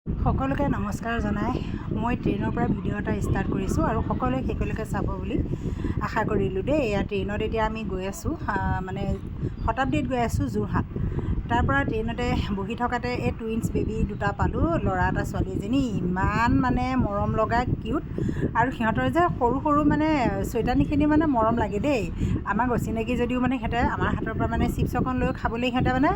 সকলোকে নমস্কাৰ জনাই মই ট্ৰেইনৰ পৰা ভিডিঅ' এটা ষ্টাৰ্ট কৰিছোঁ আৰু সকলোৱে শেষলৈকে চাব বুলি আশা কৰিলোঁ দেই। এয়া ট্ৰেইনত এতিয়া আমি গৈ আছোঁ, মানে শতাব্দীত গৈ আছোঁ যোৰহাট। তাৰ পৰা ট্ৰেইনতে বহি থকাতে এই টুইনছ বেবী দুটা পালোঁ, ল'ৰা এটা ছোৱালী এজনী। ইমান মানে মৰম লগা কিউট, আৰু সিহঁতৰ যে সৰু সৰু মানে চৈতানীখিনি মানে মৰম লাগে দেই। আমাক অচিনাকি যদিও মানে সিহঁতে আমাৰ হাতৰ পৰা মানে চিপছ অকণ লৈ খাবলৈ সিহঁতে মানে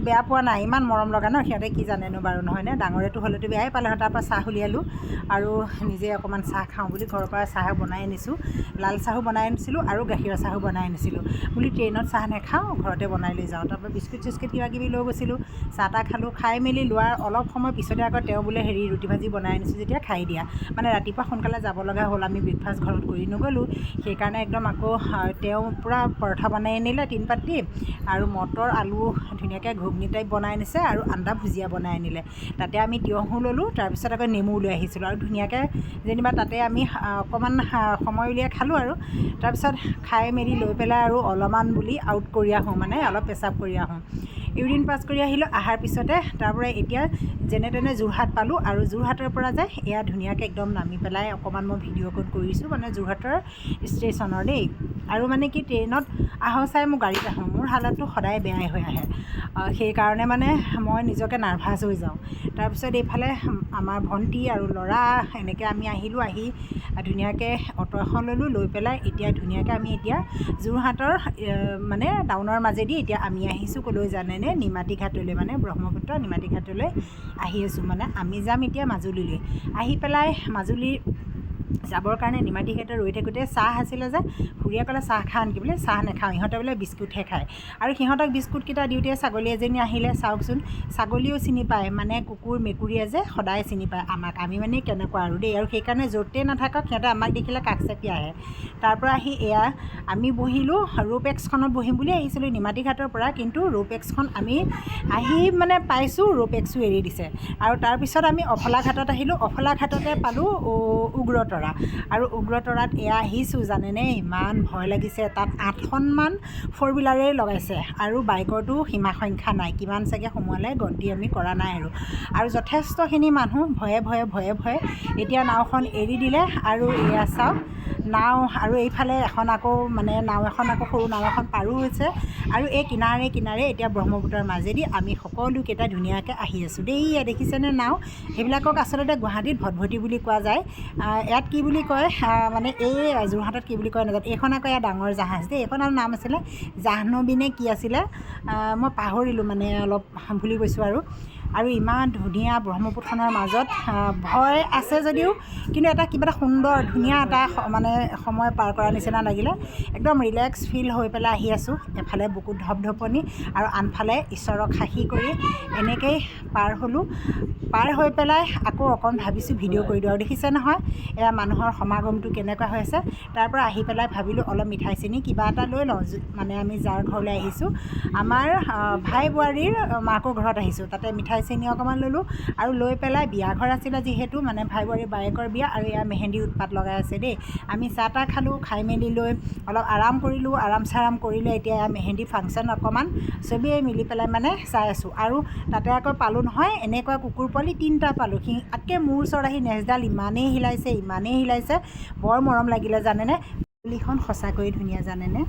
বেয়া পোৱা নাই। ইমান মৰম লগা ন, সিহঁতে কি জানেনো বাৰু, নহয়নে? ডাঙৰেতো হ'লেতো বেয়াই পালে হয়। তাৰ পৰা চাহ উলিয়ালোঁ আৰু নিজে অকণমান চাহ খাওঁ বুলি ঘৰৰ পৰা চাহ বনাই আনিছোঁ। লাল চাহো বনাই আনিছিলোঁ আৰু গাখীৰৰ চাহো বনাই আনিছিলোঁ বুলি ট্ৰেইনত চাহ নাখাওঁ, ঘৰতে বনাই লৈ যাওঁ। তাৰপৰা বিস্কুট চিস্কুট কিবাকিবি লৈ গৈছিলোঁ, চাহ তাহ খালোঁ। খাই মেলি লোৱাৰ অলপ সময় পিছতে আকৌ তেওঁ বোলে ৰুটি ভাজি বনাই আনিছোঁ যেতিয়া খাই দিয়া। মানে ৰাতিপুৱা সোনকালে যাব লগা হ'ল, আমি ব্ৰেকফাষ্ট ঘৰত কৰি নগ'লোঁ। সেইকাৰণে একদম আকৌ তেওঁ পূৰা পৰঠা বনাই আনিলে 3 পাত আৰু মটৰ আলু ধুনীয়াকৈ ঘুগনি টাইপ বনাই আনিছে আৰু আন্দা ভুজিয়া বনাই আনিলে। তাতে আমি তিয়ঁহো ল'লোঁ, তাৰপিছত আকৌ নেমু লৈ আহিছিলোঁ আৰু ধুনীয়াকৈ যেনিবা তাতে আমি অকণমান সময় উলিয়াই খালোঁ। আৰু তাৰপিছত খাই মেলি লৈ পেলাই আৰু অলপমান বুলি আউট কৰি আহোঁ, মানে অলপ পেচাব কৰি আহোঁ। ইউৰিন পাছ কৰি আহিলোঁ। অহাৰ পিছতে তাৰপৰা এতিয়া যেনে তেনে যোৰহাট পালোঁ আৰু যোৰহাটৰ পৰা যে এয়া ধুনীয়াকৈ একদম নামি পেলাই অকণমান মই ভিডিঅ' ক'ড কৰিছোঁ, মানে যোৰহাটৰ ষ্টেচনৰ দেই। আৰু মানে কি ট্ৰেইনত আহোঁ চাই মোৰ গাড়ীত আহোঁ, মোৰ হালতটো সদায় বেয়াই হৈ আহে। সেইকাৰণে মানে মই নিজকে নাৰ্ভাছ হৈ যাওঁ। তাৰপিছত এইফালে আমাৰ ভণ্টি আৰু ল'ৰা এনেকৈ আমি আহিলোঁ। আহি ধুনীয়াকৈ অটো এখন ল'লোঁ, লৈ পেলাই এতিয়া ধুনীয়াকৈ আমি এতিয়া যোৰহাটৰ মানে টাউনৰ মাজেদি এতিয়া আমি আহিছোঁ ক'লৈ জানেনে? নিমাতী ঘাটলৈ, মানে ব্ৰহ্মপুত্ৰ নিমাতী ঘাটলৈ আহি আছোঁ। মানে আমি যাম এতিয়া মাজুলীলৈ। আহি পেলাই মাজুলী যাবৰ কাৰণে নিমাতী ঘাটত ৰৈ থাকোঁতে চাহ আছিলে যে খুৰীয়ে ক'লে চাহ খা নেকি বোলে। চাহ নাখাওঁ, ইহঁতে বোলে বিস্কুটহে খায়। আৰু সিহঁতক বিস্কুটকেইটা দিওঁতে ছাগলী এজনী আহিলে। চাওকচোন, ছাগলীও চিনি পায়, মানে কুকুৰ মেকুৰীয়ে যে সদায় চিনি পায় আমাক। আমি মানে কেনেকুৱা আৰু দেই, আৰু সেইকাৰণে য'তেই নাথাকক সিহঁতে আমাক দেখিলে কাষ চাপি আহে। তাৰপৰা আহি এয়া আমি বহিলোঁ, ৰ'পেক্সখনত বহিম বুলি আহিছিলোঁ নিমাতী ঘাটৰ পৰা, কিন্তু ৰ'পেক্সখন আমি আহি মানে পাইছোঁ, ৰ'পেক্সো এৰি দিছে। আৰু তাৰপিছত আমি অফলা ঘাটত আহিলোঁ। অফলা ঘাটতে পালোঁ উগ্ৰতৰা, আৰু উগ্ৰতৰাত এয়া আহিছোঁ জানেনে? ইমান ভয় লাগিছে। তাত 8খনমান 4 হুইলাৰেই লগাইছে আৰু বাইকৰতো সীমা সংখ্যা নাই, কিমান চাগে সোমোৱালে গন্তি আমি কৰা নাই। আৰু যথেষ্টখিনি মানুহ ভয়ে ভয়ে ভয়ে ভয়ে এতিয়া নাওখন এৰি দিলে। আৰু এয়া চাওক নাও, আৰু এইফালে এখন আকৌ মানে নাও এখন, আকৌ সৰু নাও এখন পাৰো হৈছে। আৰু এই কিনাৰে কিনাৰে এতিয়া ব্ৰহ্মপুত্ৰৰ মাজেদি আমি সকলোকেইটা ধুনীয়াকৈ আহি আছোঁ দেই। দেখিছেনে নাও? সেইবিলাকক আচলতে গুৱাহাটীত ভটভটি বুলি কোৱা যায়। ইয়াত কি বুলি কয়, মানে এই যোৰহাটত কি বুলি কয় নাজানো। এইখন আকৌ ইয়াৰ ডাঙৰ জাহাজ দেই। এইখনৰ নাম আছিলে জাহ্নবী নে কি আছিলে, মই পাহৰিলোঁ, মানে অলপ ভুলি গৈছোঁ। আৰু ইমান ধুনীয়া ব্ৰহ্মপুত্ৰখনৰ মাজত ভয় আছে যদিও কিন্তু এটা কিবা এটা সুন্দৰ ধুনীয়া এটা মানে সময় পাৰ কৰাৰ নিচিনা লাগিলে। একদম ৰিলেক্স ফিল হৈ পেলাই আহি আছোঁ। এফালে বুকুত ধপধপনি আৰু আনফালে ঈশ্বৰক সাক্ষী কৰি এনেকৈয়ে পাৰ হ'লোঁ। পাৰ হৈ পেলাই আকৌ অকণ ভাবিছোঁ ভিডিঅ' কৰি দিওঁ। আৰু দেখিছে নহয় এয়া মানুহৰ সমাগমটো কেনেকুৱা হৈ আছে। তাৰ পৰা আহি পেলাই ভাবিলোঁ অলপ মিঠাই চেনি কিবা এটা লৈ লওঁ, মানে আমি যাৰ ঘৰলৈ আহিছোঁ আমাৰ ভাই বোৱাৰীৰ মাকৰ ঘৰত আহিছোঁ। তাতে মিঠাই চেনি অকণমান ল'লোঁ আৰু লৈ পেলাই বিয়া ঘৰ আছিলে যিহেতু, মানে ভাই বোৱাৰীৰ বায়েকৰ বিয়া, আৰু এয়া মেহেন্দি উৎপাত লগাই আছে দেই। আমি চাহ তাহ খালোঁ, খাই মেলি লৈ অলপ আৰাম কৰিলোঁ। আৰাম চাৰাম কৰিলে এতিয়া মেহেন্দি ফাংচন অকণমান চবেই মিলি পেলাই মানে চাই আছোঁ। আৰু তাতে আকৌ পালোঁ নহয় এনেকুৱা কুকুৰ পোৱালি 3টা পালোঁ। আতকৈ মোৰ ওচৰত আহি নেজডাল ইমানেই হিলাইছে, বৰ মৰম লাগিলে জানেনে? পুলিখন সঁচাকৈয়ে ধুনীয়া জানেনে?